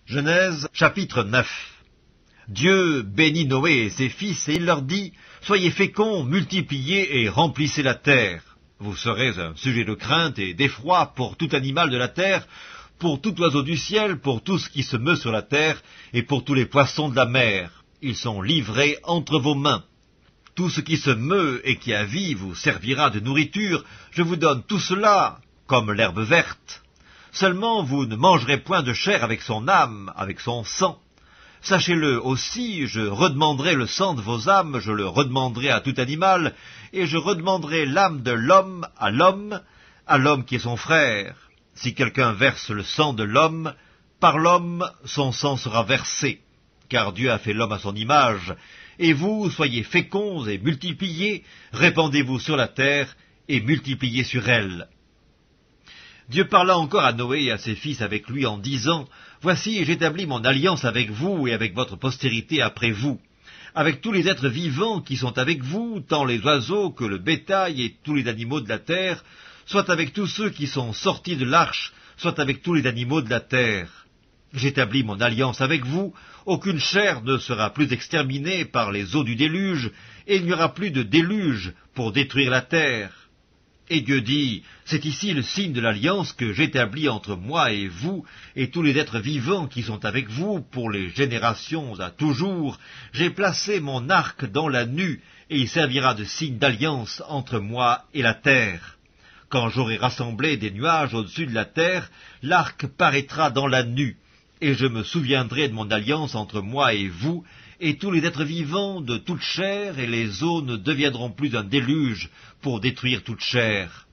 Genèse, chapitre 9. Dieu bénit Noé et ses fils, et il leur dit, « Soyez féconds, multipliez et remplissez la terre. Vous serez un sujet de crainte et d'effroi pour tout animal de la terre, pour tout oiseau du ciel, pour tout ce qui se meut sur la terre, et pour tous les poissons de la mer. Ils sont livrés entre vos mains. Tout ce qui se meut et qui a vie vous servira de nourriture. Je vous donne tout cela comme l'herbe verte. Seulement vous ne mangerez point de chair avec son âme, avec son sang. Sachez-le aussi, je redemanderai le sang de vos âmes, je le redemanderai à tout animal, et je redemanderai l'âme de l'homme, à l'homme qui est son frère. Si quelqu'un verse le sang de l'homme, par l'homme son sang sera versé, car Dieu a fait l'homme à son image. Et vous, soyez féconds et multipliez, répandez-vous sur la terre et multipliez sur elle. » Dieu parla encore à Noé et à ses fils avec lui en disant, « Voici, j'établis mon alliance avec vous et avec votre postérité après vous, avec tous les êtres vivants qui sont avec vous, tant les oiseaux que le bétail et tous les animaux de la terre, soit avec tous ceux qui sont sortis de l'arche, soit avec tous les animaux de la terre. J'établis mon alliance avec vous, aucune chair ne sera plus exterminée par les eaux du déluge, et il n'y aura plus de déluge pour détruire la terre. » Et Dieu dit, « C'est ici le signe de l'alliance que j'établis entre moi et vous, et tous les êtres vivants qui sont avec vous, pour les générations à toujours. J'ai placé mon arc dans la nue, et il servira de signe d'alliance entre moi et la terre. Quand j'aurai rassemblé des nuages au-dessus de la terre, l'arc paraîtra dans la nue, et je me souviendrai de mon alliance entre moi et vous, et tous les êtres vivants de toute chair, et les eaux ne deviendront plus un déluge pour détruire toute chair.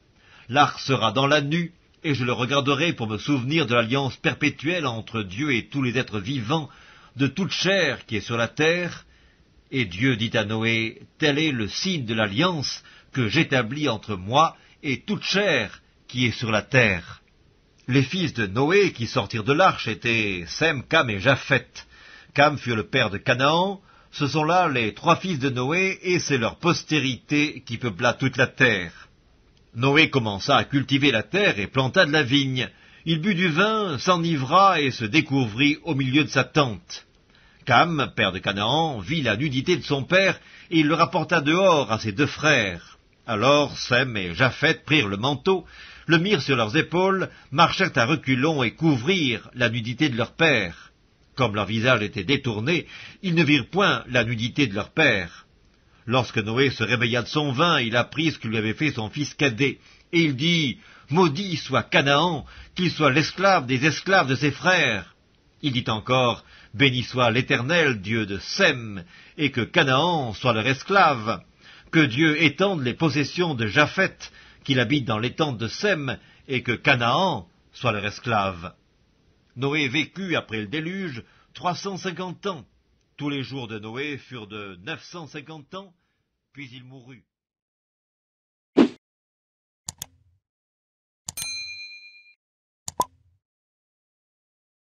L'arc sera dans la nue, et je le regarderai pour me souvenir de l'alliance perpétuelle entre Dieu et tous les êtres vivants de toute chair qui est sur la terre. » Et Dieu dit à Noé, « Tel est le signe de l'alliance que j'établis entre moi et toute chair qui est sur la terre. » Les fils de Noé qui sortirent de l'arche étaient Sem, Cam et Japheth. Cam fut le père de Canaan. Ce sont là les trois fils de Noé, et c'est leur postérité qui peupla toute la terre. Noé commença à cultiver la terre et planta de la vigne. Il but du vin, s'enivra et se découvrit au milieu de sa tente. Cam, père de Canaan, vit la nudité de son père, et il le rapporta dehors à ses deux frères. Alors Sem et Japheth prirent le manteau, le mirent sur leurs épaules, marchèrent à reculons et couvrirent la nudité de leur père. Comme leur visage était détourné, ils ne virent point la nudité de leur père. Lorsque Noé se réveilla de son vin, il apprit ce que lui avait fait son fils cadet, et il dit, « Maudit soit Canaan, qu'il soit l'esclave des esclaves de ses frères. » Il dit encore, « Béni soit l'Éternel, Dieu de Sem, et que Canaan soit leur esclave. Que Dieu étende les possessions de Japheth, qu'il habite dans les tentes de Sem, et que Canaan soit leur esclave. » Noé vécut après le déluge 350 ans. Tous les jours de Noé furent de 950 ans, puis il mourut.